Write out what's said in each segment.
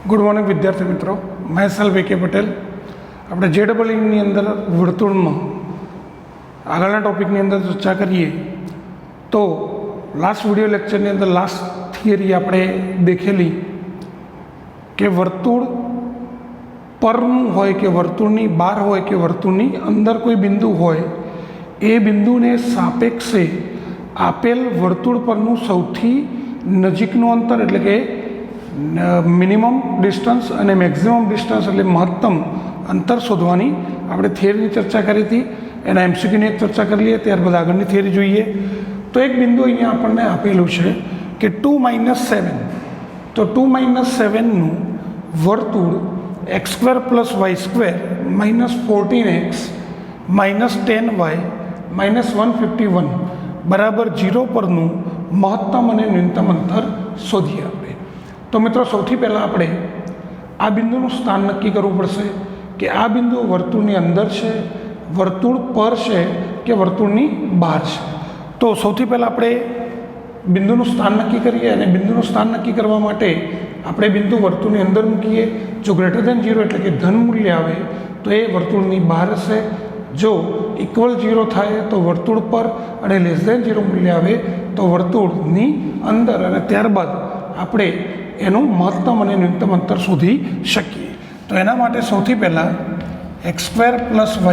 Good morning વિદ્યાર્થી મિત્રો, મહેસાલ વી કે પટેલ. આપણે JEEની અંદર વર્તુળમાં આગળના ટોપિકની અંદર ચર્ચા કરીએ તો લાસ્ટ વિડીયો લેક્ચરની અંદર લાસ્ટ થિયરી આપણે દેખેલી કે વર્તુળ પરનું હોય કે વર્તુળની બહાર હોય કે વર્તુળની અંદર કોઈ બિંદુ હોય, એ બિંદુને સાપેક્ષે આપેલ વર્તુળ પરનું સૌથી નજીકનું અંતર એટલે કે મિનિમમ ડિસ્ટન્સ અને મેક્સિમમ ડિસ્ટન્સ એટલે મહત્તમ અંતર શોધવાની આપણે થિયરીની ચર્ચા કરી હતી. એના MCQની એક ચર્ચા કરી લઈએ, ત્યારબાદ આગળની થિયરી જોઈએ. તો એક બિંદુ અહીંયા આપણને આપેલું છે કે 2 - 7. તો 2 - 7નું વર્તુળ x² + y² -14x -10y -151 બરાબર 0 પરનું મહત્તમ અને ન્યૂનતમ અંતર શોધીએ આપણે. તો મિત્રો, સૌથી પહેલાં આપણે આ બિંદુનું સ્થાન નક્કી કરવું પડશે કે આ બિંદુ વર્તુળની અંદર છે, વર્તુળ પર છે કે વર્તુળની બહાર છે. તો સૌથી પહેલાં આપણે બિંદુનું સ્થાન નક્કી કરીએ, અને બિંદુનું સ્થાન નક્કી કરવા માટે આપણે બિંદુ વર્તુળની અંદર મૂકીએ. જો >0 એટલે કે ધન મૂલ્ય આવે તો એ વર્તુળની બહાર હશે. જો =0 થાય તો વર્તુળ પર, અને <0 મૂલ્ય આવે તો વર્તુળની અંદર, અને ત્યારબાદ આપણે એનું મહત્તમ અને ન્યૂનતમ અંતર શોધી શકીએ. તો એના માટે સૌથી પહેલાં x² + y²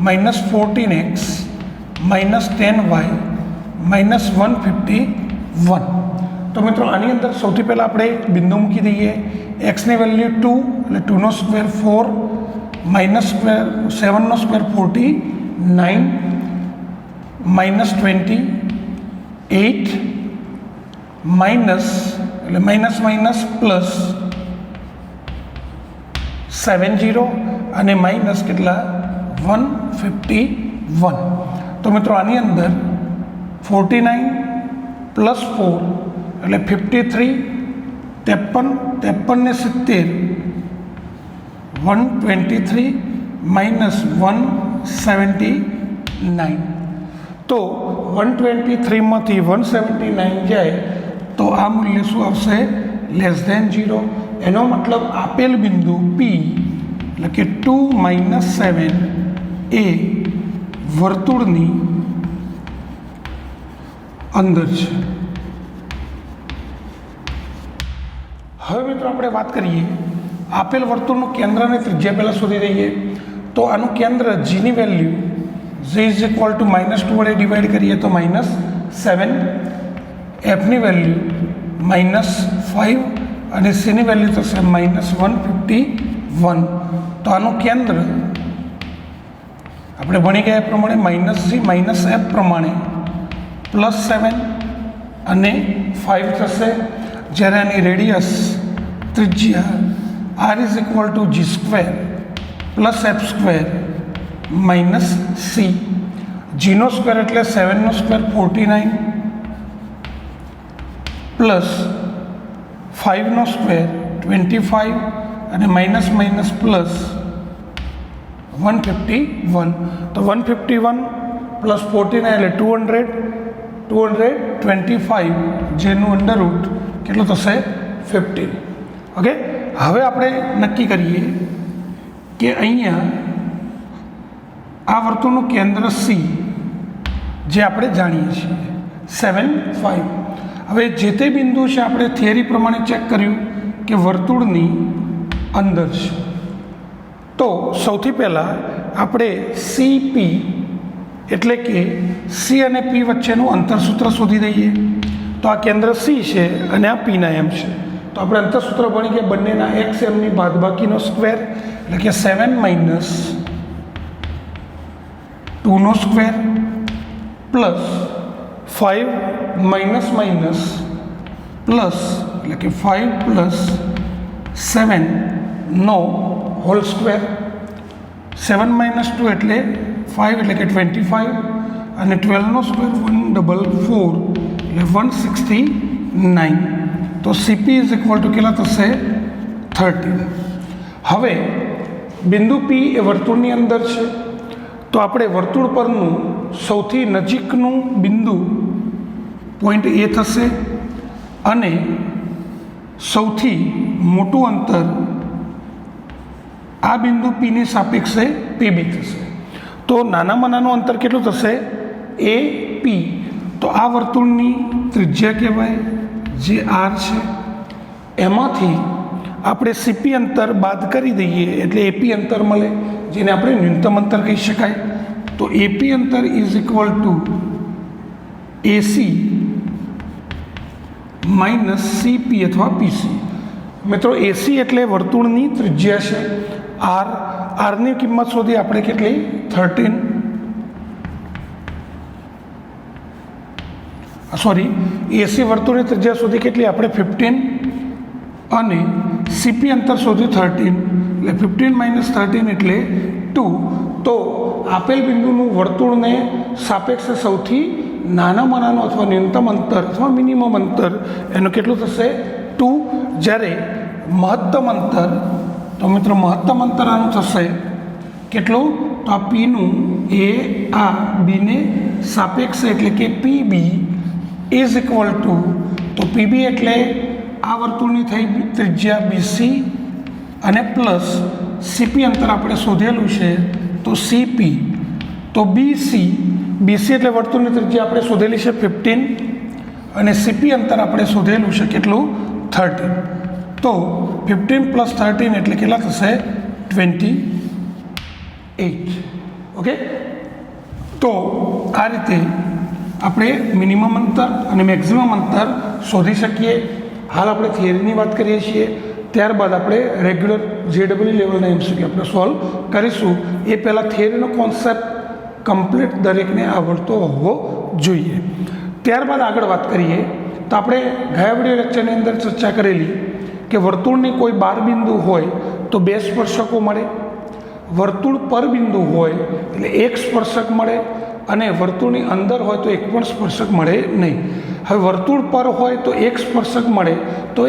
-14x -10y -151. તો મિત્રો, આની અંદર સૌથી પહેલાં આપણે બિંદુ મૂકી દઈએ. xની વેલ્યુ 2 એટલે 2 નો સ્ક્વેર 4 -7 નો સ્ક્વેર 49 -20 8 માઇનસ એટલે માઇનસ પ્લસ 70 અને માઇનસ કેટલા 151. તો મિત્રો, આની અંદર 49 + 4 એટલે 53, 53 ને 70 123 -179. તો 123માંથી 179 જાય તો આ મૂલ્ય શું આવશે? <0. એનો મતલબ આપેલ બિંદુ P એટલે કે 2 - 7 એ વર્તુળની અંદર છે. હવે મિત્રો, આપણે વાત કરીએ આપેલ વર્તુળનું કેન્દ્ર અને ત્રિજ્યા પહેલાં શોધી દઈએ. તો આનું કેન્દ્ર Gની વેલ્યુ G = -2 વડે ડિવાઈડ કરીએ તો -7, Fની વેલ્યુ -5 અને Cની વેલ્યુ થશે -151. તો આનું કેન્દ્ર આપણે ભણી ગયા પ્રમાણે -G -F પ્રમાણે +7 અને 5 થશે. જ્યારે આની રેડિયસ ત્રિજ્યા R = G² + F² - C. Gનો square એટલે 7 નો સ્ક્વેર 49 પ્લસ 5 નો સ્ક્વેર 25 અને માઇનસ પ્લસ 151. તો 151 + 49 એટલે 225, જેનું અંડરરૂટ કેટલું થશે? 15. ઓકે, હવે આપણે નક્કી કરીએ કે અહીંયા આ વર્તુળનું કેન્દ્ર C જે આપણે જાણીએ છીએ 7, 5. હવે જે તે બિંદુ છે આપણે થિયરી પ્રમાણે ચેક કર્યું કે વર્તુળની અંદર છે. તો સૌથી પહેલાં આપણે CP એટલે કે C અને P વચ્ચેનું અંતરસૂત્ર શોધી દઈએ. તો આ કેન્દ્ર C છે અને આ Pના M છે. તો આપણે અંતરસૂત્ર ભણી ગયા બંનેના XMની બાદબાકીનો સ્ક્વેર એટલે કે 7 - 2 નો સ્ક્વેર પ્લસ 5 માઇનસ પ્લસ એટલે કે 5 + 7 નો હોલ સ્ક્વેર. 7 - 2 એટલે 5 એટલે કે 25 અને 12 નો સ્ક્વેર 144 એટલે 169. તો CP = કેટલા થશે? 13. હવે બિંદુ P એ વર્તુળની અંદર છે. તો આપણે વર્તુળ પરનું સૌથી નજીકનું બિંદુ પોઈન્ટ A થશે, અને સૌથી મોટું અંતર આ બિંદુ પીની સાપેક્ષે પીબી થશે. તો નાનામાં નાનું અંતર કેટલું થશે? એ પી. તો આ વર્તુળની ત્રિજ્યા કહેવાય, જે આર છે. એમાંથી આપણે સીપી અંતર બાદ કરી દઈએ એટલે એપી અંતર મળે, જેને આપણે ન્યૂનતમ અંતર કહી શકાય. તો એપી અંતર is equal two AC minus CP અથવા પીસી. મિત્રો એસી એટલે વર્તુળની ત્રિજ્યા છે, આર. આરની કિંમત શોધી આપણે કેટલી? 13. એસી વર્તુળની ત્રિજ્યા શોધી કેટલી આપણે? 15. અને સીપી અંતર શોધ્યું 13. એટલે 15 માઇનસ 13 એટલે 2. તો આપેલ બિંદુનું વર્તુળને સાપેક્ષે સૌથી નાનામાં નાનું અથવા ન્યૂનતમ અંતર અથવા મિનિમમ અંતર એનું કેટલું થશે? 2. જ્યારે મહત્તમ અંતર, તો મિત્રો મહત્તમ અંતર આનું થશે કેટલું? તો આ પીનું એ આ બીને સાપેક્ષે એટલે કે પીબી ઇઝ ઇક્વલ ટુ, તો પીબી એટલે આ વર્તુળની થઈ ત્રિજ્યા બીસી અને પ્લસ સીપી અંતર આપણે શોધેલું છે તો સીપી. તો બીસી એટલે વર્તુળની ત્રિજ્યા આપણે શોધેલી છે 15 અને સીપી અંતર આપણે શોધેલું છે કેટલું? 13. તો 15 પ્લસ 13 એટલે કેટલા થશે? 28. ઓકે. તો આ રીતે આપણે મિનિમમ અંતર અને મેક્સિમમ અંતર શોધી શકીએ. હાલ આપણે થિયરીની વાત કરીએ છીએ, ત્યારબાદ આપણે રેગ્યુલર જેડબલ્યુ લેવલના એમસીક્યુ આપણે સોલ્વ કરીશું. એ પહેલાં થિયરીનો કોન્સેપ્ટ કમ્પ્લીટ દરેકને આવડતો હોવો જોઈએ. ત્યારબાદ આગળ વાત કરીએ તો આપણે ગયા વિડીયો લેક્ચરની અંદર ચર્ચા કરેલી કે વર્તુળની કોઈ 12 બિંદુ હોય તો 2 સ્પર્શકો મળે, વર્તુળ પર બિંદુ હોય એટલે 1 સ્પર્શક મળે, અને વર્તુળની અંદર હોય તો 1 પણ સ્પર્શક મળે નહીં. હવે વર્તુળ પર હોય તો 1 સ્પર્શક મળે, તો એ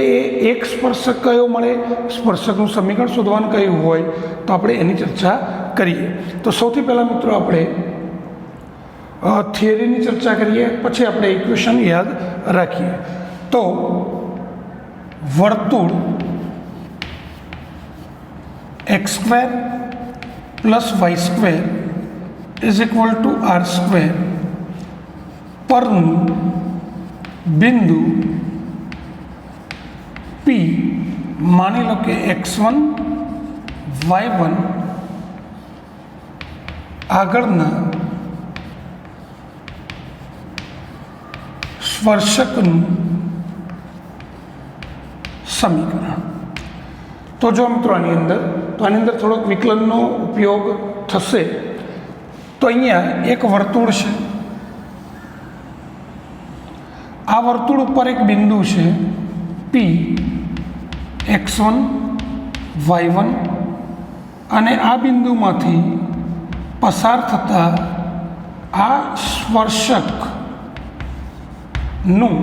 1 સ્પર્શક કયો મળે? સ્પર્શકનું સમીકરણ શોધવાનું કયું હોય તો આપણે એની ચર્ચા કરીએ. તો સૌથી પહેલાં મિત્રો આપણે થિયરીની ચર્ચા કરીએ, પછી આપણે ઇક્વેશન યાદ રાખીએ. તો વર્તુળ x² plus y² is equal two r² પરનું બિંદુ P, માની લો કે x1 y1 આગળના સ્પર્શકનું સમીકરણ. તો જો મિત્રો આની અંદર થોડોક વિકલનનો ઉપયોગ થશે. તો અહીંયા એક વર્તુળ છે, આ વર્તુળ ઉપર એક બિંદુ છે P, x1 y1, અને આ બિંદુમાંથી પસાર થતા આ સ્પર્શકનું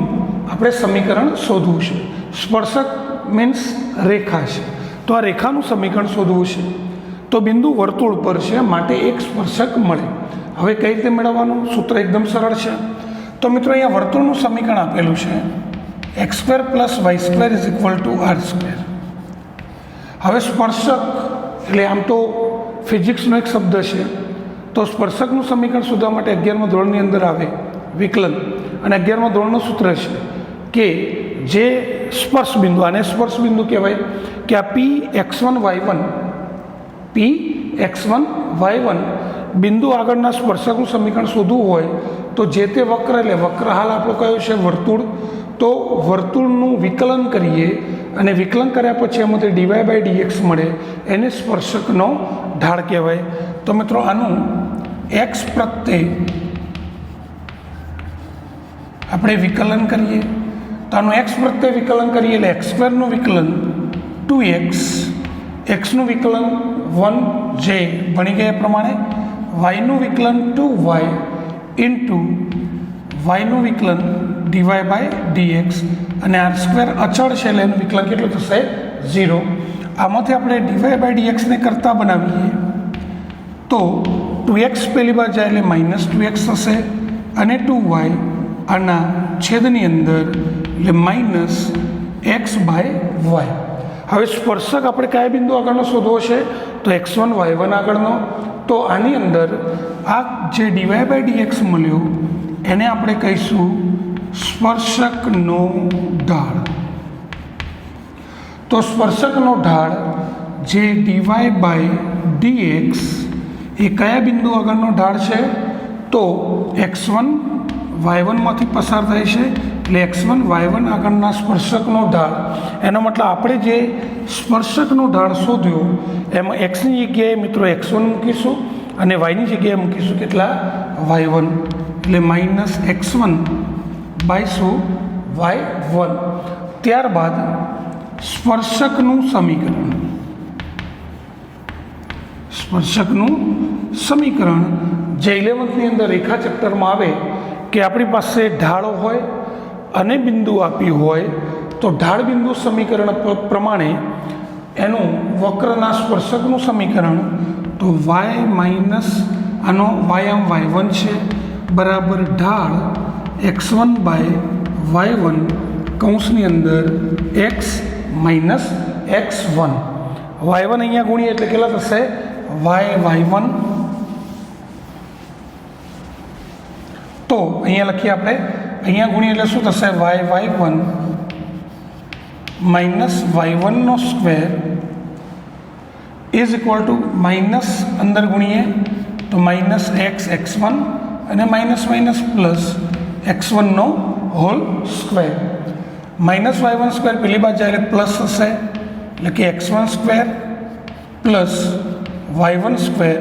આપણે સમીકરણ શોધવું છે. સ્પર્શક મીન્સ રેખા છે, તો આ રેખાનું સમીકરણ શોધવું છે. તો બિંદુ વર્તુળ પર છે, માટે એક સ્પર્શક મળે. હવે કઈ રીતે મેળવવાનું? સૂત્ર એકદમ સરળ છે. તો મિત્રો અહીંયા વર્તુળનું સમીકરણ આપેલું છે x² plus y² is equal two r². હવે સ્પર્શક એટલે આમ તો ફિઝિક્સનો એક શબ્દ છે, તો સ્પર્શકનું સમીકરણ શોધવા માટે 11મા ધોરણની અંદર આવે વિકલન, અને 11મા ધોરણનું સૂત્ર છે કે જે સ્પર્શ બિંદુ, આને સ્પર્શ બિંદુ કહેવાય, કે આ P(x1, y1) બિંદુ આગળના સ્પર્શકનું સમીકરણ શોધવું હોય તો જે તે વક્ર, એટલે વક્ર હાલ આપણો કયો છે? વર્તુળ. તો વર્તુળનું વિકલન કરીએ અને વિકલન કર્યા પછી એમાંથી dy/dx મળે, એને સ્પર્શકનો ઢાળ કહેવાય. તો મિત્રો આનું x પ્રત્યે આપણે વિકલન કરીએ તો આનું x પ્રત્યે વિકલન કરીએ એટલે x² નું વિકલન 2x, xનું વિકલન 1j ભણી ગયા પ્રમાણે, yનું વિકલન 2y ઇન્ટુ yનું વિકલન dy/dx, અને r² અચળ છે એટલે એનું વિકલન કેટલું થશે? 0. આમાંથી આપણે dy/dx ને કરતા બનાવીએ તો 2x પહેલી બાર જાય એટલે -2x થશે, અને 2y આના છેદની અંદર એટલે एक्स बाय वाय। હવે સ્પર્શક આપણે કયા બિંદુ આગળનો શોધવો છે તો x1 y1 આગળનો। તો આની અંદર આ જે ડીવાય બાય ડીએક્સ મળ્યો એને આપણે કહીશું સ્પર્શકનો ઢાળ। તો સ્પર્શકનો ઢાળ જે ડીવાય બાય ડીએક્સ એ કયા બિંદુ આગળનો ઢાળ છે તો x1 y1માંથી પસાર થાય છે એટલે x1 y1 આગળના સ્પર્શકનો ઢાળ। એનો મતલબ આપણે જે સ્પર્શકનો ઢાળ શોધ્યો એમાં એક્સની જગ્યાએ મિત્રો x1 મૂકીશું અને વાયની જગ્યાએ મૂકીશું કેટલા y1 એટલે માઇનસ x1 બાય શું y1। ત્યારબાદ સ્પર્શકનું સમીકરણ જે 11th અંદર રેખા ચેપ્ટરમાં આવે કે આપણી પાસે ઢાળો હોય અને બિંદુ આપી હોય તો ઢાળ બિંદુ સમીકરણ પ્રમાણે એનું વક્રના સ્પર્શકનું સમીકરણ તો y માઇનસ આનો આમ y1 છે બરાબર ઢાળ x1 બાય y1 કૌંસની અંદર x માઇનસ x1 y1 અહીંયા ગુણીએ એટલે કેટલા થશે y1। તો અહીંયા લખીએ આપણે અહીંયા ગુણીએ એટલે શું થશે y1 માઇનસ y1નો square is equal to minus અંદર ગુણીએ તો માઇનસ x1 અને માઇનસ માઇનસ પ્લસ x1નો whole square. Minus y1 square પેલી બાજુ જાય એટલે પ્લસ થશે એટલે કે x1 square plus y1 square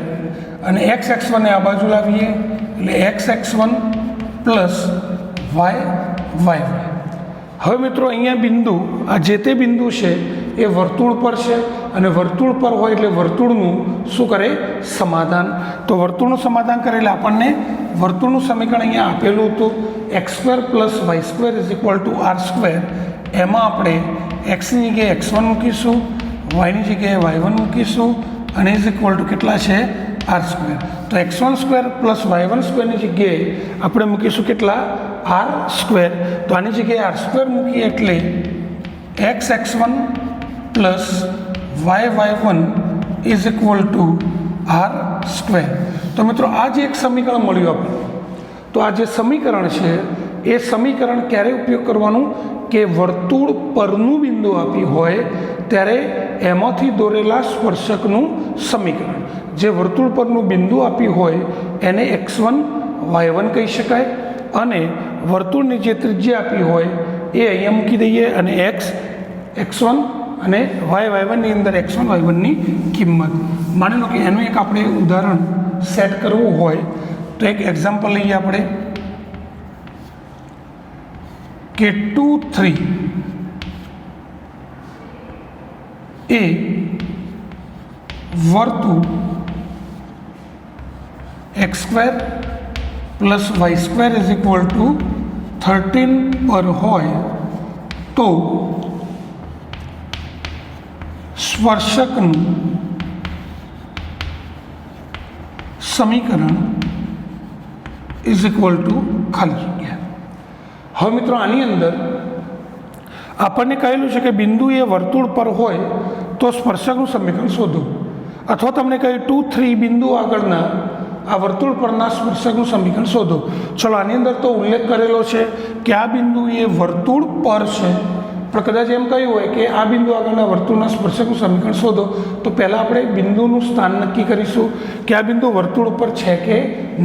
અને x1 ને આ બાજુ લાવીએ એટલે x1 પ્લસ y1। હવે મિત્રો અહીંયા બિંદુ આ જે તે બિંદુ છે એ વર્તુળ પર છે અને વર્તુળ પર હોય એટલે વર્તુળનું શું કરે સમાધાન। તો વર્તુળનું સમાધાન કરે એટલે આપણને વર્તુળનું સમીકરણ અહીંયા આપેલું હતું x² plus y² is equal two r²। એમાં આપણે એક્સની જગ્યાએ x1 મૂકીશું વાયની જગ્યાએ y1 મૂકીશું અને ઇઝ ઇક્વલ ટુ કેટલા છે r²। તો x1² પ્લસ y1² ની જગ્યાએ આપણે મૂકીશું કેટલા r²। તો આની જગ્યાએ r² મૂકીએ એટલે x1 plus y1 is equal two r²। તો મિત્રો આ જે એક સમીકરણ મળ્યું આપણે તો આ જે સમીકરણ છે એ સમીકરણ ક્યારે ઉપયોગ કરવાનું કે વર્તુળ પરનું બિંદુ આપી હોય ત્યારે એમાંથી દોરેલા સ્પર્શકનું સમીકરણ જે વર્તુળ પરનું બિંદુ આપી હોય એને x1 y1 કહી શકાય અને વર્તુળની જે ત્રિજ્યા આપી હોય એ અહીંયા મૂકી દઈએ અને x1 અને y1 ની અંદર x1 y1 ની કિંમત માની લો કે એનું એક આપણે ઉદાહરણ સેટ કરવું હોય તો એક એક્ઝામ્પલ લઈએ આપણે કે 2, 3 એ વર્તુળ x² plus y² is equal two 13 પર હોય તો સ્પર્શકનું સમીકરણ ઇઝ ઇક્વલ ટુ ખાલી જગ્યા। હવે મિત્રો આની અંદર આપણને કહેલું છે કે બિંદુ એ વર્તુળ પર હોય તો સ્પર્શકનું સમીકરણ શોધો અથવા તમને કહ્યું 2, 3 બિંદુ આગળના આ વર્તુળ પરના સ્પર્શકનું સમીકરણ શોધો। ચલો આની અંદર તો ઉલ્લેખ કરેલો છે કે આ બિંદુ એ વર્તુળ પર છે પણ કદાચ એમ કહ્યું હોય કે આ બિંદુ આગળના વર્તુળના સ્પર્શકનું સમીકરણ શોધો તો પહેલાં આપણે બિંદુનું સ્થાન નક્કી કરીશું કે આ બિંદુ વર્તુળ ઉપર છે કે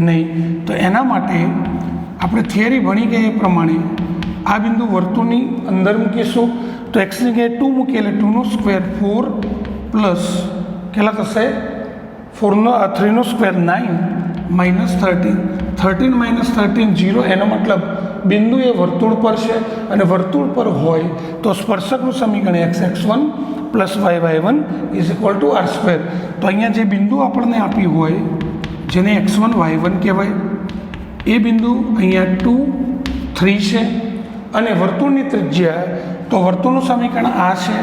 નહીં। તો એના માટે આપણે થિયરી ભણી ગયા એ પ્રમાણે આ બિંદુ વર્તુળની અંદર મૂકીશું તો એક્સની જગ્યાએ 2 મૂકીએ એટલે 2નો સ્ક્વેર 4 પ્લસ કેટલા થશે 3નો સ્ક્વેર 9 માઇનસ 13 માઇનસ 13 0 એનો મતલબ બિંદુ એ વર્તુળ પર છે અને વર્તુળ પર હોય તો સ્પર્શકનું સમીકરણ x1 plus y1 is equal two r²। તો અહીંયા જે બિંદુ આપણને આપી હોય જેને x1 y1 કહેવાય એ બિંદુ અહીંયા 2, 3 છે અને વર્તુળની ત્રિજ્યા તો વર્તુળનું સમીકરણ આ છે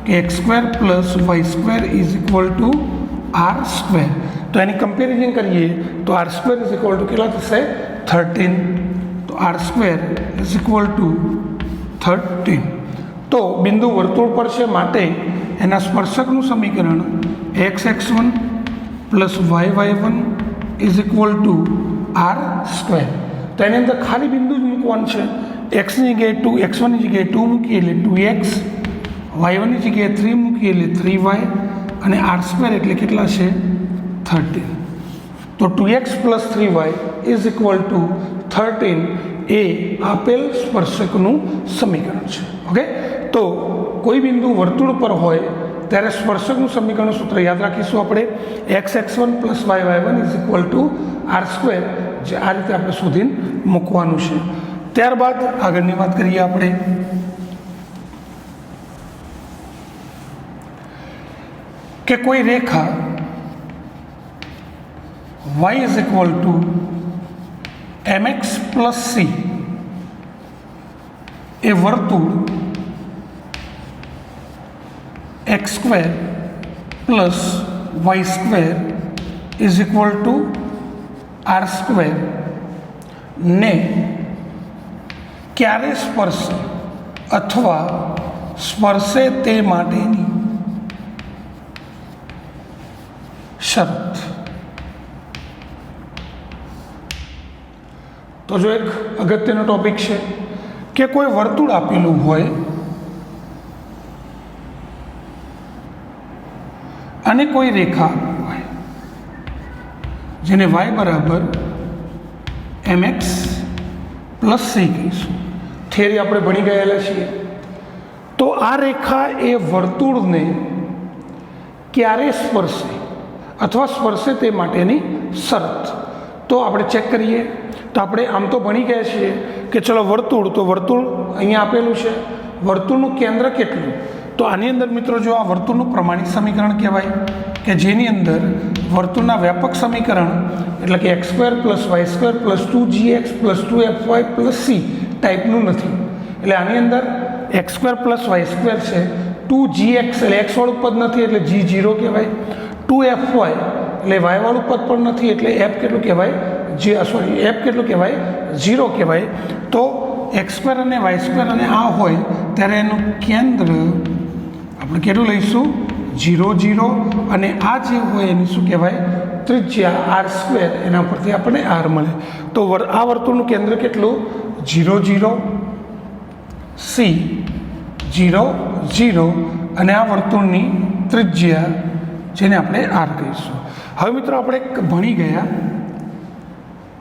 કે x² plus y² is equal two r²। તો એની કમ્પેરિઝન કરીએ તો r² ઇઝ ઇક્વલ ટુ કેટલા થશે 13। તો r² ઇઝ ઇક્વલ ટુ 13। તો બિંદુ વર્તુળ પર છે, માટે એના સ્પર્શકનું સમીકરણ x(x1) + y(y1) = r². તો એની અંદર ખાલી બિંદુ જ મૂકવાનું છે. x ની જગ્યાએ 2, x1 ની જગ્યાએ 2 મૂકીએ એટલે 2x, y1 ની જગ્યાએ 3 મૂકીએ એટલે 3y, અને r² એટલે કેટલા છે? 13. તો 2x + 3y = 13 એ આપેલ સ્પર્શકનું સમીકરણ છે. ઓકે, તો કોઈ બિંદુ વર્તુળ પર હોય ત્યારે સ્પર્શકનું સમીકરણનું સૂત્ર યાદ રાખીશું આપણે, x(x1) + y(y1) = r², જે આ રીતે આપણે શોધીને મૂકવાનું છે. ત્યારબાદ આગળની વાત કરીએ આપણે કે કોઈ રેખા y = mx + c એ વર્તુળ x² + y² = r² ને ક્યારે સ્પર્શે અથવા સ્પર્શે તે માટેની શરત. તો જો એક અગત્યનો ટોપિક છે કે કોઈ વર્તુળ આપેલું હોય અને કોઈ રેખા હોય જેને y = mx + c કહીશું. થિયરી આપણે ભણી ગયેલા છીએ. તો આ રેખા એ વર્તુળને ક્યારે સ્પર્શે અથવા સ્પર્શે તે માટેની શરત. તો આપણે ચેક કરીએ. તો આપણે આમ તો ભણી ગયા છીએ કે ચલો વર્તુળ, તો વર્તુળ અહીંયા આપેલું છે. વર્તુળનું કેન્દ્ર કેટલું? તો આની અંદર મિત્રો જો આ વર્તુળનું પ્રમાણિત સમીકરણ કહેવાય કે જેની અંદર વર્તુળના વ્યાપક સમીકરણ એટલે કે x² + y² + 2gx + 2fy + c ટાઈપનું નથી. એટલે આની અંદર x² + y² છે, 2gx એટલે x વાળું પદ નથી એટલે g0 કહેવાય, 2fy એટલે y વાળું પદ પણ નથી એટલે f કેટલું કહેવાય? f કેટલું કહેવાય? 0 કહેવાય. તો x² અને y² અને આ હોય ત્યારે એનું કેન્દ્ર આપણે કેટલું લઈશું? 0, 0, અને આ જે હોય એની શું કહેવાય? ત્રિજ્યા r². એના પરથી આપણને r મળે. તો આ વર્તુળનું કેન્દ્ર કેટલું? 0, 0, c, 0, 0, અને આ વર્તુળની ત્રિજ્યા જેને આપણે r કહીશું. હવે મિત્રો આપણે ભણી ગયા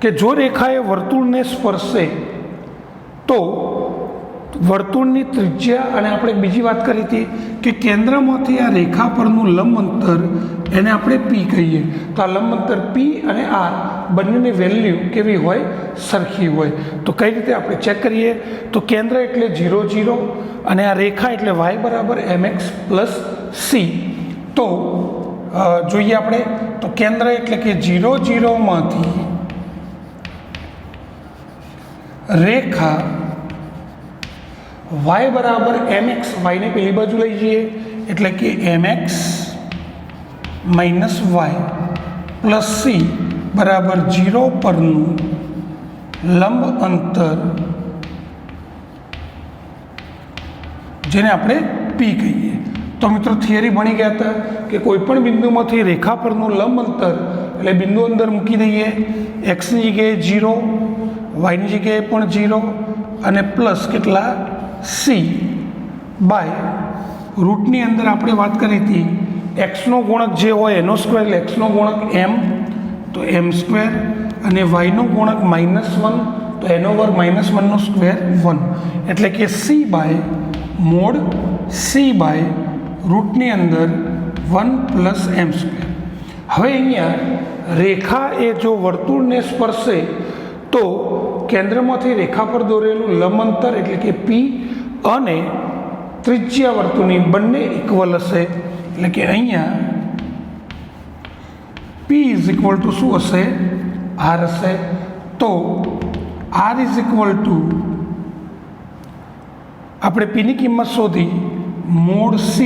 કે જો રેખાએ વર્તુળને સ્પર્શે તો વર્તુળની ત્રિજ્યા, અને આપણે બીજી વાત કરી હતી કે કેન્દ્રમાંથી આ રેખા પરનું લંબ અંતર એને આપણે p કહીએ. તો આ લંબ અંતર p અને r બંનેની વેલ્યુ કેવી હોય? સરખી હોય. તો કઈ રીતે આપણે ચેક કરીએ? તો કેન્દ્ર એટલે 0, 0, અને આ રેખા એટલે y = mx + c. તો જોઈએ આપણે. તો કેન્દ્ર એટલે કે 0, 0 માંથી રેખા y = mx, y ને પેલી બાજુ લઈ જઈએ એટલે કે mx - y + c = 0 પરનું લંબ અંતર જેને આપણે p કહીએ. તો મિત્રો થિયરી ભણી ગયા હતા કે કોઈ પણ બિંદુમાંથી રેખા પરનું લંબ અંતર એટલે બિંદુ અંદર મૂકી દઈએ, x ની જગ્યાએ 0, y ની જગ્યાએ પણ 0, અને પ્લસ કેટલા? c / રૂટની અંદર આપણે વાત કરી હતી x નો ગુણક જે હોય એનો સ્ક્વેર એટલે x નો ગુણક m, તો m², અને y નો ગુણક -1 તો એનો વર્ગ -1 નો સ્ક્વેર 1, એટલે કે c / રૂટની અંદર 1 + m². હવે અહીંયા રેખા એ જો વર્તુળને સ્પર્શે તો કેન્દ્રમાંથી રેખા પર દોરેલું લંબ અંતર એટલે કે p અને ત્રિજ્યા વર્તુળની બંને ઇક્વલ હશે. એટલે કે અહીંયા p = શું હશે? r હશે. તો r = આપણે p ની કિંમત શોધી |c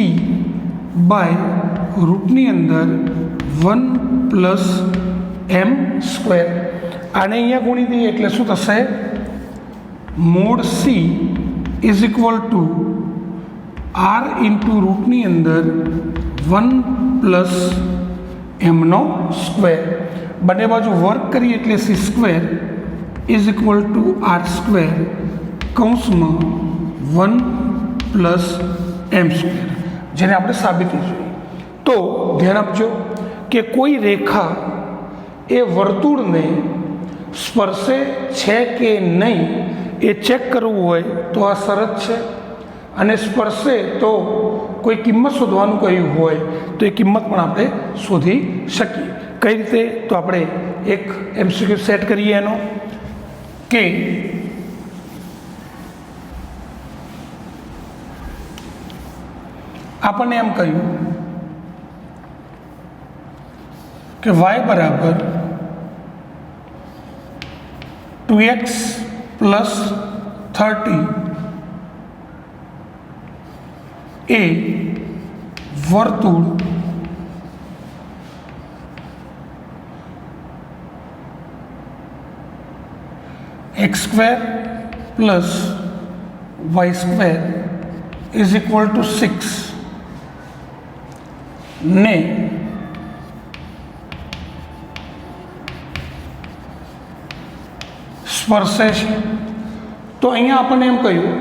/ રૂટની અંદર 1 + m². આને અહીંયા ગુણી દઈએ એટલે શું થશે? |c = આર ઇન્ટુ રૂટની અંદર 1 પ્લસ એમનો સ્ક્વેર, બંને બાજુ વર્ક કરીએ એટલે c square is equal to r square કૌંસમાં 1 પ્લસ એમ સ્ક્વેર, જેને આપણે સાબિતી જોઈએ. તો ધ્યાન આપજો કે કોઈ રેખા એ વર્તુળને સ્પર્શે છે કે નહીં એ ચેક કરવું હોય તો આ શરત છે, અને સ્પર્શે તો કોઈ કિંમત શોધવાનું કહ્યું હોય તો એ કિંમત પણ આપણે શોધી શકીએ. કઈ રીતે? તો આપણે એક MCQ સેટ કરીએ એનો કે આપણને એમ કહ્યું કે y બરાબર 2x પ્લસ 30 એ વર્તુળ x square plus y square is equal to 6 ને સ્પર્શે છે. તો અહીંયા આપણને એમ કહ્યું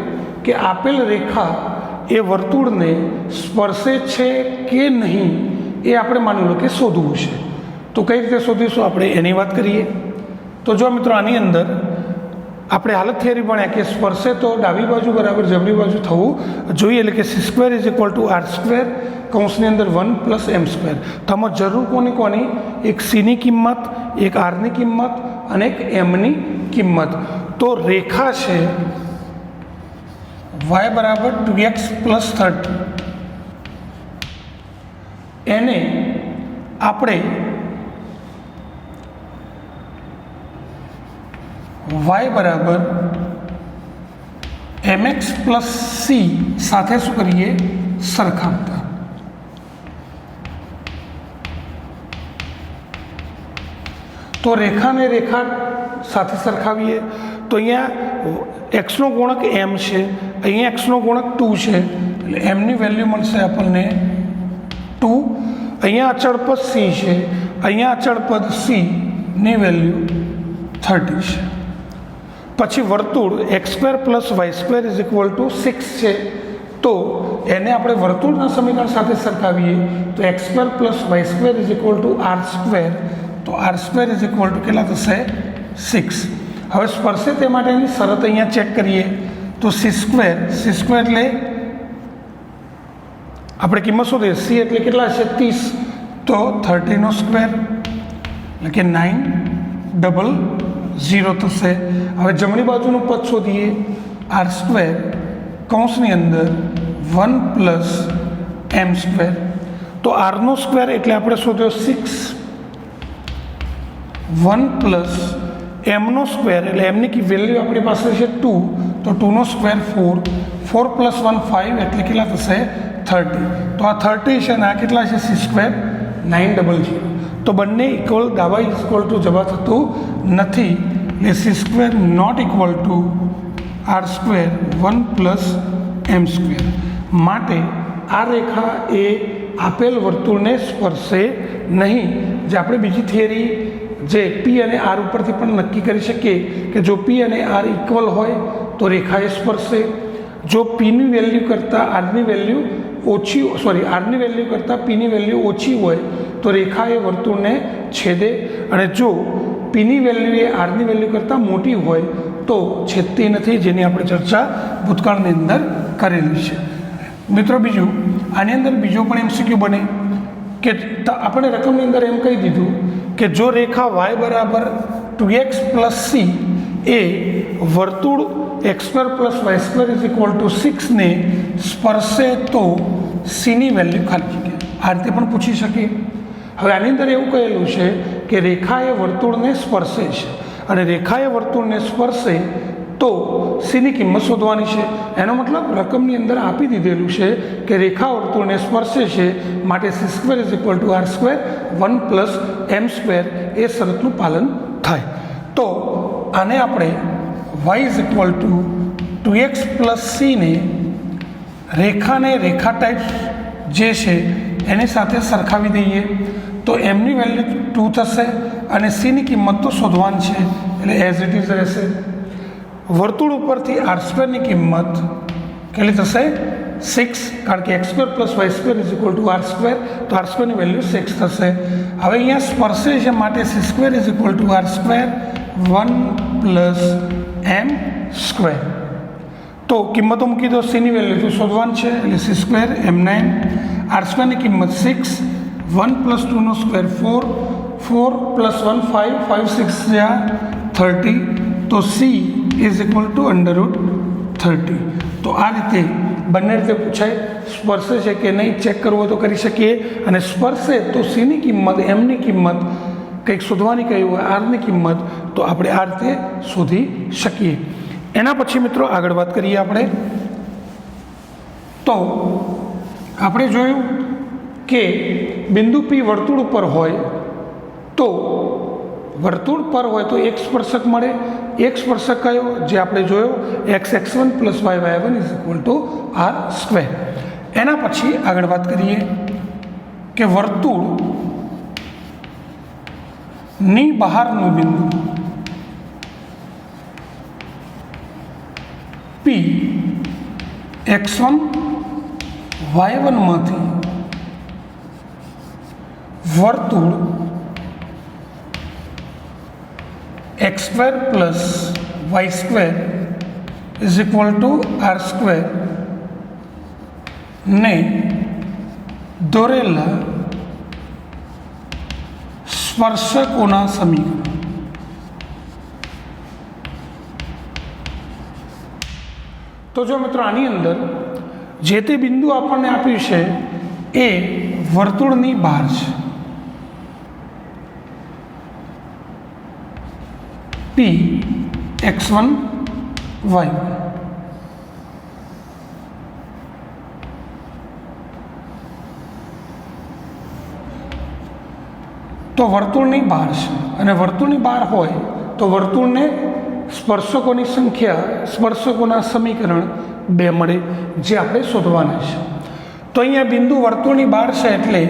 કે આપેલ રેખા એ વર્તુળને સ્પર્શે છે કે નહીં એ આપણે માની લો કે શોધવું છે. તો કઈ રીતે શોધીશું આપણે એની વાત કરીએ. તો જો મિત્રો આની અંદર આપણે હાલત થિયરી ભણ્યા કે સ્પર્શે તો ડાબી બાજુ બરાબર જમણી બાજુ થવું જોઈએ, એટલે કે c square is equal to r square કૌંસની અંદર 1 પ્લસ એમ સ્ક્વેર. તો આમાં જરૂર કોની? એક સીની કિંમત, એક આરની કિંમત અને એક એમની કિંમત. તો રેખા છે y બરાબર 2x પ્લસ 30, એને આપણે y બરાબર mx પ્લસ સી સાથે શું કરીએ? સરખાવતા. તો રેખાને રેખા સાથે સરખાવીએ તો અહીંયા એક્સનો ગુણક એમ છે, અહીંયા એક્સનો ગુણક 2 છે, એટલે એમની વેલ્યુ મળશે આપણને 2. અહીંયા અચળ પદ સી છે, અહીંયા અચળ પદ સીની વેલ્યુ 30 છે. પછી વર્તુળ x square plus y square is equal to 6 છે. તો એને આપણે વર્તુળના સમીકરણ સાથે સરખાવીએ તો x square plus y square is equal to r square. તો r square is equal to કેટલા થશે? 6. હવે સ્પર્શે તે માટેની શરત અહીંયા ચેક કરીએ તો સી સ્ક્વેર એટલે આપણે કિંમત શોધીએ, સી એટલે કેટલા છે? 30. તો 30 નો સ્ક્વેર એટલે કે 900 થશે. હવે જમણી બાજુનું પદ શોધીએ, આર સ્ક્વેર કૌંસની અંદર 1 પ્લસ એમ સ્ક્વેર. તો આરનો સ્ક્વેર એટલે આપણે શોધ્યો 6, 1 પ્લસ એમનો સ્ક્વેર એટલે એમની વેલ્યુ આપણી પાસે છે 2, તો 2નો સ્ક્વેર 4, 4 પ્લસ 1 5 એટલે કેટલા થશે? 30. તો આ 30 છે અને આ કેટલા છે? C square 900. તો બંને ઇક્વલ, દાવા ઇક્વલ ટુ જવા થતું નથી, એટલે c square not equal to r square 1 plus m square. માટે આ રેખા એ આપેલ વર્તુળને સ્પર્શે નહીં. જે આપણે બીજી થિયરી જે પી અને આર ઉપરથી પણ નક્કી કરી શકીએ કે જો પી અને આર ઇક્વલ હોય તો રેખા એ સ્પર્શે. જો પીની વેલ્યુ કરતાં આરની વેલ્યુ આરની વેલ્યુ કરતાં પીની વેલ્યુ ઓછી હોય તો રેખા એ વર્તુળને છેદે, અને જો પીની વેલ્યુ એ આરની વેલ્યુ કરતાં મોટી હોય તો છેદતી નથી, જેની આપણે ચર્ચા ભૂતકાળની અંદર કરેલી છે. મિત્રો બીજું આની અંદર બીજો પણ MCQ બને કે આપણે રકમની અંદર એમ કહી દીધું કે જો રેખા y બરાબર 2x પ્લસ સી એ વર્તુળ x square plus y square is equal to 6 ને સ્પર્શે તો સીની વેલ્યુ ખાલી જગ્યા આ રીતે પણ પૂછી શકીએ. હવે આની અંદર એવું કહેલું છે કે રેખા એ વર્તુળને સ્પર્શે છે, અને રેખા એ વર્તુળને સ્પર્શે તો સીની કિંમત શોધવાની છે. એનો મતલબ રકમની અંદર આપી દીધેલું છે કે રેખા વર્તુળને સ્પર્શે છે, માટે c square is equal to r square 1 plus m square એ શરતનું પાલન થાય. તો આને આપણે y is equal to 2x plus સીને રેખાને રેખા ટાઈપ જે છે એની સાથે સરખાવી દઈએ તો એમની વેલ્યુ 2 થશે અને સીની કિંમત તો શોધવાની છે એટલે એઝ ઇટ ઇઝ રહેશે. વર્તુળ ઉપરથી આર સ્ક્વેરની કિંમત કેટલી થશે 6, કારણ કે x² + y² = r સ્ક્વેર, તો આર સ્ક્વેરની વેલ્યુ 6 થશે. હવે અહીંયા સ્પર્શે છે માટે c² = r square 1 + m square. તો કિંમતો મૂકી દો, સીની વેલ્યુ તો શોધવાની છે એટલે c² m9, આર સ્ક્વેરની કિંમત 6, 1 + 2 નો સ્ક્વેર 4, 4 + 1 5, 5 6 = 30, તો c = √30. તો આ રીતે બંને રીતે પૂછાય. સ્પર્શે છે કે નહીં ચેક કરવું હોય તો કરી શકીએ, અને સ્પર્શે તો સીની કિંમત એમની કિંમત કંઈક શોધવાની કહી હોય આરની કિંમત, તો આપણે આ રીતે શોધી શકીએ. એના પછી મિત્રો આગળ વાત કરીએ આપણે. તો આપણે જોયું કે બિંદુ P વર્તુળ ઉપર હોય તો વર્તુળ પર હોય તો એક સ્પર્શક મળે. એક સ્પર્શક કયો જે આપણે જોયો x1 + y1 = r સ્ક્વેર. એના પછી આગળ વાત કરીએ કે વર્તુળની બહારનું બિંદુ P x1 y1 માંથી વર્તુળ x² + y² = r સ્ક્વેર ને દોરેલા સ્પર્શકોના સમીકરણ. તો જો મિત્રો આની અંદર જે તે બિંદુ આપણને આપ્યું છે એ વર્તુળની બહાર છે. P x1 y1. તો વર્તુળની બહાર છે, અને વર્તુળની બહાર હોય તો વર્તુળને સ્પર્શકોની સંખ્યા, સ્પર્શકોના સમીકરણ 2 મળે, જે આપણે શોધવાના છે. તો અહીંયા બિંદુ વર્તુળની બહાર છે એટલે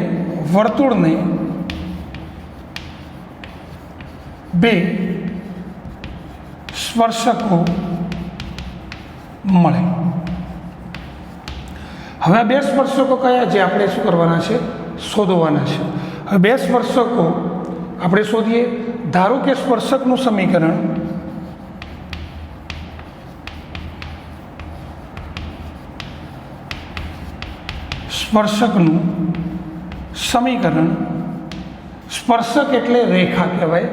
વર્તુળને 2 સ્પર્શકો મળે. હવે આ 2 સ્પર્શકો કયા જે આપણે શું કરવાના છે શોધવાના છે. હવે 2 સ્પર્શકો આપણે શોધીએ. ધારો કે સ્પર્શકનું સમીકરણ સ્પર્શક એટલે રેખા કહેવાય,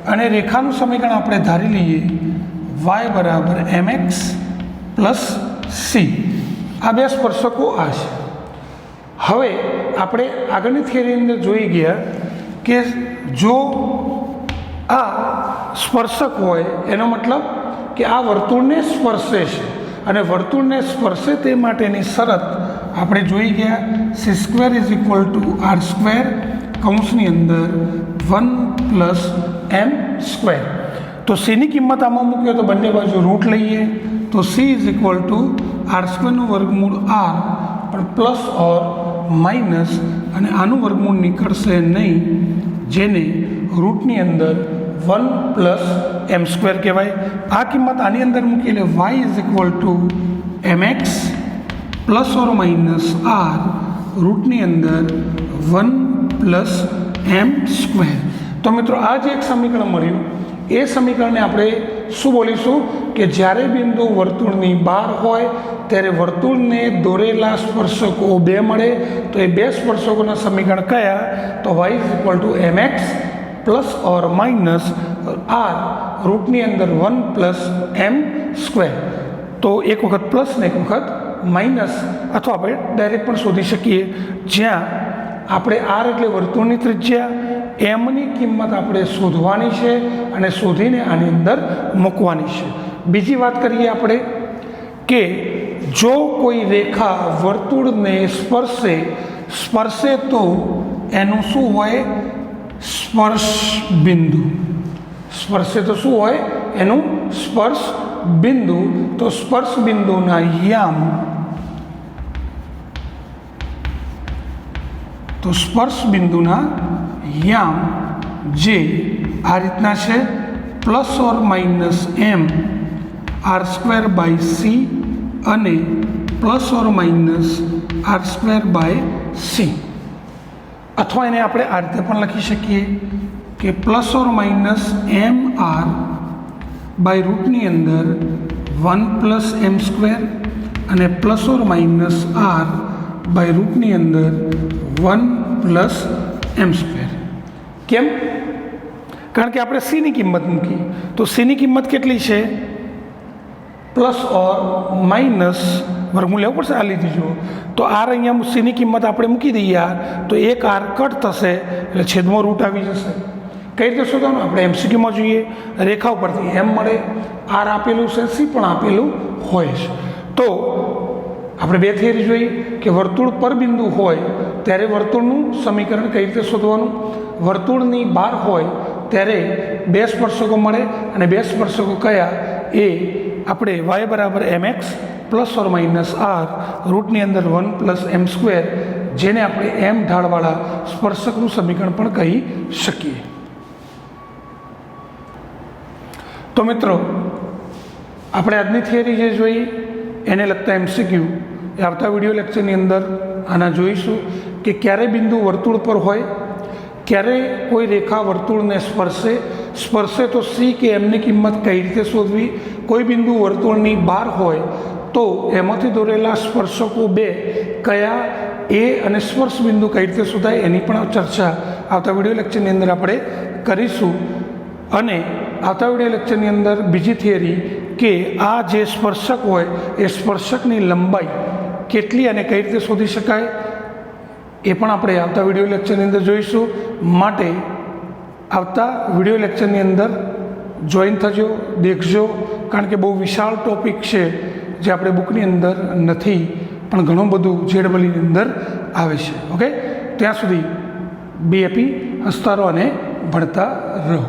અને રેખાનું સમીકરણ આપણે ધારી લઈએ y = mx + c. આ 2 સ્પર્શકો આ છે. હવે આપણે આગળની થિયરીની અંદર જોઈ ગયા કે જો આ સ્પર્શક હોય એનો મતલબ કે આ વર્તુળને સ્પર્શે છે, અને વર્તુળને સ્પર્શે તે માટેની શરત આપણે જોઈ ગયા c² = r સ્ક્વેર કૌંસની અંદર 1 + m સ્ક્વેર. તો સીની કિંમત આમાં મૂકીએ તો બંને બાજુ રૂટ લઈએ તો c = r² નું વર્ગમૂળ r, પણ પ્લસ ઓર માઇનસ, અને આનું વર્ગમૂળ નીકળશે નહીં, જેને રૂટની અંદર 1 + m સ્ક્વેર કહેવાય. આ કિંમત આની અંદર મૂકી એટલે y = mx ± r રૂટની અંદર 1 + m સ્ક્વેર. તો મિત્રો આ જે એક સમીકરણ મળ્યું એ સમીકરણને આપણે શું બોલીશું કે જ્યારે બિંદુ વર્તુળની બહાર હોય ત્યારે વર્તુળને દોરેલા સ્પર્શકો 2 મળે. તો એ 2 સ્પર્શકોના સમીકરણ કયા? તો y = mx ± r રૂટની અંદર 1 + m સ્ક્વેર. તો એક વખત પ્લસ ને એક વખત માઇનસ, અથવા આપણે ડાયરેક્ટ પણ શોધી શકીએ, જ્યાં આપણે r એટલે વર્તુળની ત્રિજ્યા, એમની કિંમત આપણે શોધવાની છે અને શોધીને આની અંદર મૂકવાની છે. બીજી વાત કરીએ આપણે કે જો કોઈ રેખા વર્તુળને સ્પર્શે તો એનું શું હોય? સ્પર્શ બિંદુ. સ્પર્શે તો શું હોય? એનું સ્પર્શ બિંદુ. તો સ્પર્શ બિંદુના યામ તો સ્પર્શ બિંદુના યામ જે આ રીતના છે ±m r²/c અને ±r²/c, અથવા એને આપણે આ રીતે પણ લખી શકીએ કે ±mr/રૂટની અંદર 1+m² અને ±r/રૂટની અંદર 1+m². કેમ? કારણ કે આપણે c ની કિંમત મૂકી, તો c ની કિંમત કેટલી છે? પ્લસ ઓર માઇનસ વર્ગમૂળ લેવું પડશે. આ લીધી જુઓ તો આર અહીંયા c ની કિંમત આપણે મૂકી દઈએ તો એક આર કટ થશે એટલે છેદમાં રૂટ આવી જશે. કઈ રીતે શોધવાનું? આપણે એમસીક્યુમાં જોઈએ, રેખા ઉપરથી એમ મળે, આર આપેલું છે, સી પણ આપેલું હોય છે. તો આપણે બે થિયરી જોઈ કે વર્તુળ પર બિંદુ હોય ત્યારે વર્તુળનું સમીકરણ કઈ રીતે શોધવાનું, વર્તુળની બહાર હોય ત્યારે બે સ્પર્શકો મળે અને બે સ્પર્શકો કયા એ આપણે y = mx ± r રૂટની અંદર 1+m², જેને આપણે m ઢાળવાળા સ્પર્શકનું સમીકરણ પણ કહી શકીએ. તો મિત્રો આપણે આજની થિયરી જે જોઈ એને લગતા MCQ એ આવતા વિડીયો લેક્ચરની અંદર આના જોઈશું કે ક્યારે બિંદુ વર્તુળ પર હોય, ક્યારે કોઈ રેખા વર્તુળને સ્પર્શે તો સી કે એમની કિંમત કઈ રીતે શોધવી, કોઈ બિંદુ વર્તુળની બહાર હોય તો એમાંથી દોરેલા સ્પર્શકો બે કયા એ અને સ્પર્શ બિંદુ કઈ રીતે શોધાય એની પણ ચર્ચા આવતા વિડીયો લેક્ચરની અંદર આપણે કરીશું. અને આવતા વિડીયો લેક્ચરની અંદર બીજી થિયરી કે આ જે સ્પર્શક હોય એ સ્પર્શકની લંબાઈ કેટલી અને કઈ રીતે શોધી શકાય એ પણ આપણે આવતા વિડીયો લેક્ચરની અંદર જોઈશું. માટે આવતા વિડીયો લેક્ચરની અંદર જોઈન થજો, દેખજો, કારણ કે બહુ વિશાળ ટોપિક છે જે આપણે બુકની અંદર નથી પણ ઘણું બધું JEEની અંદર આવે છે. ઓકે, ત્યાં સુધી બી હેપી, હસતા રહો અને ભણતા રહો.